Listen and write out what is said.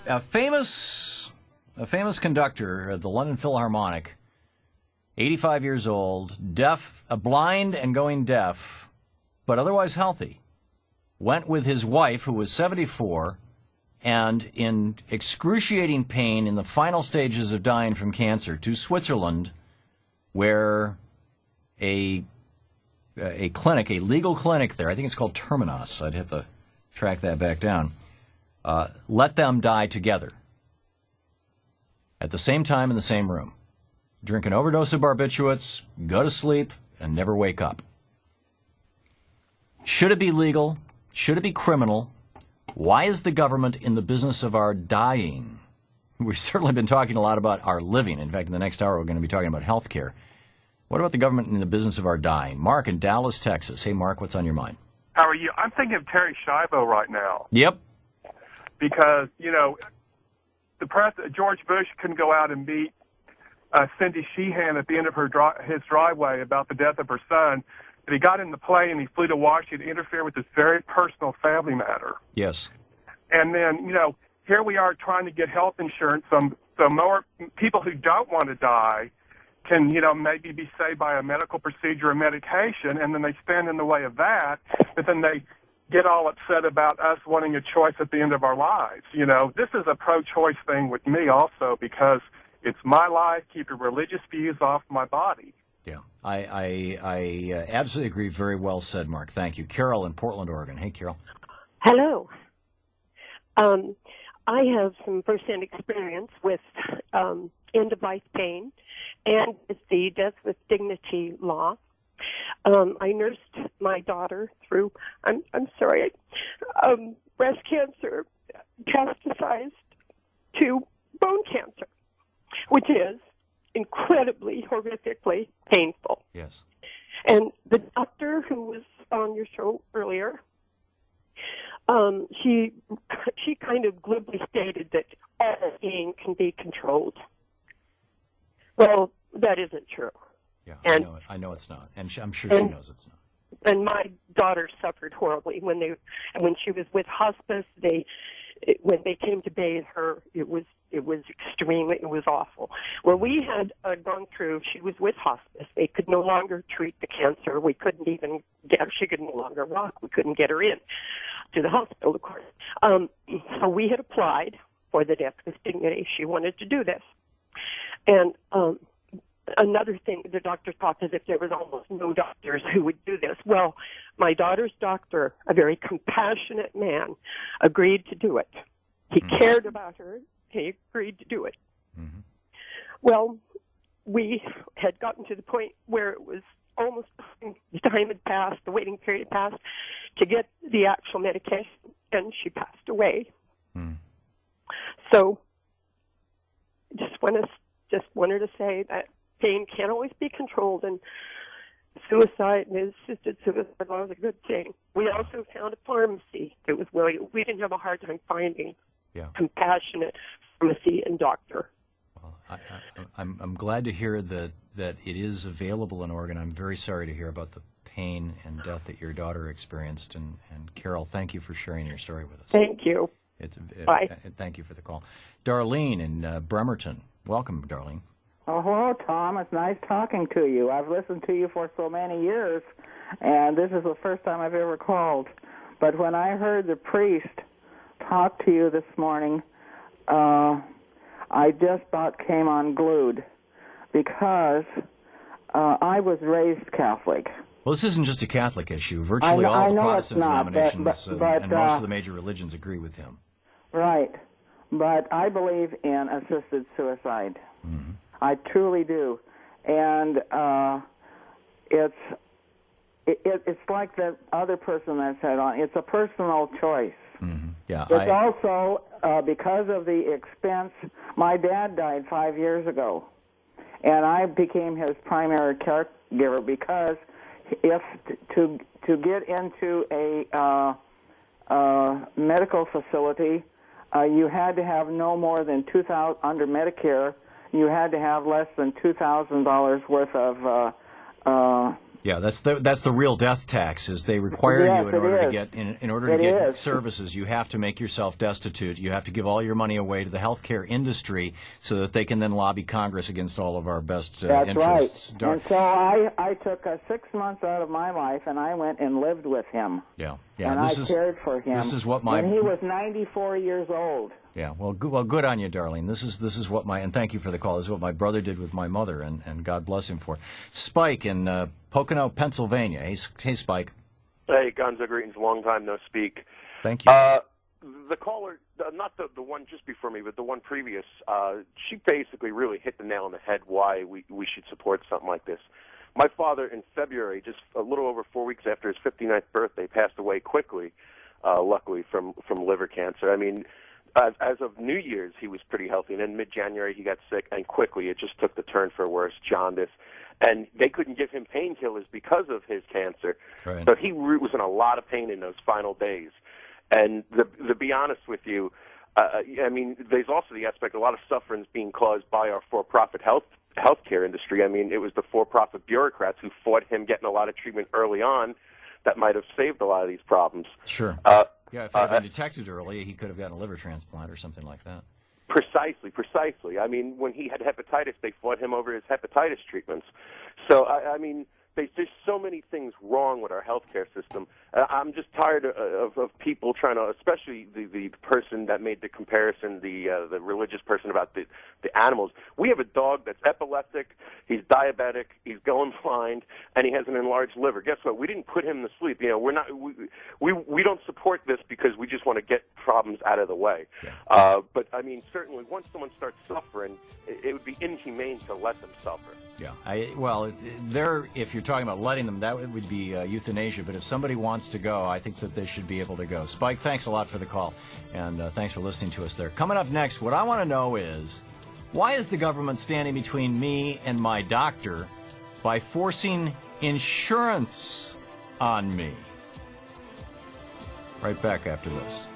a famous conductor at the London Philharmonic, 85 years old, deaf, blind and going deaf, but otherwise healthy, went with his wife, who was 74, and in excruciating pain in the final stages of dying from cancer, to Switzerland, where a clinic, a legal clinic there, I think it's called Terminus, I'd have to track that back down, let them die together at the same time in the same room. Drink an overdose of barbiturates, go to sleep, and never wake up. Should it be legal? Should it be criminal? Why is the government in the business of our dying? We've certainly been talking a lot about our living. In fact, in the next hour, we're going to be talking about health care. What about the government in the business of our dying? Mark in Dallas, Texas. Hey, Mark, what's on your mind? How are you? I'm thinking of Terry Schiavo right now. Yep. Because, the president, George Bush, couldn't go out and meet Cindy Sheehan at the end of his driveway about the death of her son. But he got in the plane, he flew to Washington to interfere with this very personal family matter. Yes. And then, here we are trying to get health insurance so more people who don't want to die can, maybe be saved by a medical procedure or medication, and then they stand in the way of that, but then they get all upset about us wanting a choice at the end of our lives. This is a pro-choice thing with me also, because it's my life, keep your religious views off my body. Yeah, I absolutely agree. Very well said, Mark. Thank you. Carol in Portland, Oregon. Hey, Carol. Hello. I have some first-hand experience with end-of-life pain and with the Death with Dignity law. I nursed my daughter through, breast cancer, metastasized to bone cancer, which is incredibly, horrifically painful. Yes. And the doctor who was on your show earlier, she kind of glibly stated that all pain can be controlled. Well, that isn't true. Yeah, and, I know it's not, and I'm sure she knows it's not. And my daughter suffered horribly when she was with hospice. When they came to bathe her, it was extremely, it was awful. Well, we had gone through, she was with hospice. They could no longer treat the cancer. We couldn't even get her, she could no longer walk. We couldn't get her in to the hospital, of course. So we had applied for the death with dignity. She wanted to do this. And another thing the doctor thought is if there was almost no doctors who would do this. Well, my daughter's doctor, a very compassionate man, agreed to do it. He cared about her. He agreed to do it. Mm-hmm. Well, we had gotten to the point where it was almost, the time had passed, the waiting period had passed, to get the actual medication, and she passed away. Mm. So, just wanted to say that pain can't always be controlled, and suicide and assisted suicide was a good thing. We also found a pharmacy that was willing. We didn't have a hard time finding compassionate pharmacy and doctor. Well, I'm glad to hear that it is available in Oregon. I'm very sorry to hear about the pain and death that your daughter experienced. And Carol, thank you for sharing your story with us. Thank you. Bye. Thank you for the call. Darlene in Bremerton. Welcome, Darlene. Oh, hello, Thom. It's nice talking to you. I've listened to you for so many years, and this is the first time I've ever called. But when I heard the priest talk to you this morning, I just about came unglued because I was raised Catholic. Well, this isn't just a Catholic issue. Virtually all the Protestant denominations and most of the major religions agree with him. Right. But I believe in assisted suicide. Mm-hmm. I truly do. And it's like that other person that said on. It's a personal choice. Mm-hmm. Yeah. It's also because of the expense. My dad died 5 years ago, and I became his primary caregiver because if to get into a medical facility, you had to have no more than $2,000 under Medicare. You had to have less than $2,000 worth of Yeah, that's the real death tax. Is they require Yes, you in order to get services, you have to make yourself destitute. You have to give all your money away to the healthcare industry so that they can then lobby Congress against all of our best interests. Right. And so I took 6 months out of my life and I went and lived with him. Yeah. And I cared for him. This is what when he was 94 years old. Yeah, well, good on you, darling. This is what and thank you for the call. This is what my brother did with my mother, and God bless him for it. Spike in Pocono, Pennsylvania. Hey, Spike. Hey, Gonzo, greetings. Long time no speak. Thank you. The caller, not the one just before me, but the one previous, she basically really hit the nail on the head why we should support something like this. My father, in February, just a little over 4 weeks after his 59th birthday, passed away quickly, luckily, from liver cancer. I mean, as of New Year's, he was pretty healthy, and then mid-January he got sick, and quickly it just took the turn for worse, jaundice. And they couldn't give him painkillers because of his cancer. Right. So he was in a lot of pain in those final days. And to be honest with you, I mean, there's also the aspect, a lot of suffering's being caused by our for-profit healthcare industry. I mean, it was the for-profit bureaucrats who fought him getting a lot of treatment early on that might have saved a lot of these problems. Sure. Yeah, if it had been detected early, he could have gotten a liver transplant or something like that. Precisely. I mean, when he had hepatitis, they fought him over his hepatitis treatments. So, I mean, there's so many things wrong with our healthcare system. I'm just tired of people trying to, especially the person that made the comparison, the religious person about the animals. We have a dog that's epileptic, he's diabetic, he's going blind, and he has an enlarged liver. Guess what? We didn't put him to sleep. You know, we don't support this because we just want to get problems out of the way. Yeah. But I mean, certainly once someone starts suffering, it would be inhumane to let them suffer. Yeah. If you're talking about letting them, that would be euthanasia. But if somebody wants to go, I think that they should be able to go. Spike, thanks a lot for the call, and thanks for listening to us there. Coming up next, what I want to know is, why is the government standing between me and my doctor by forcing insurance on me? Right back after this.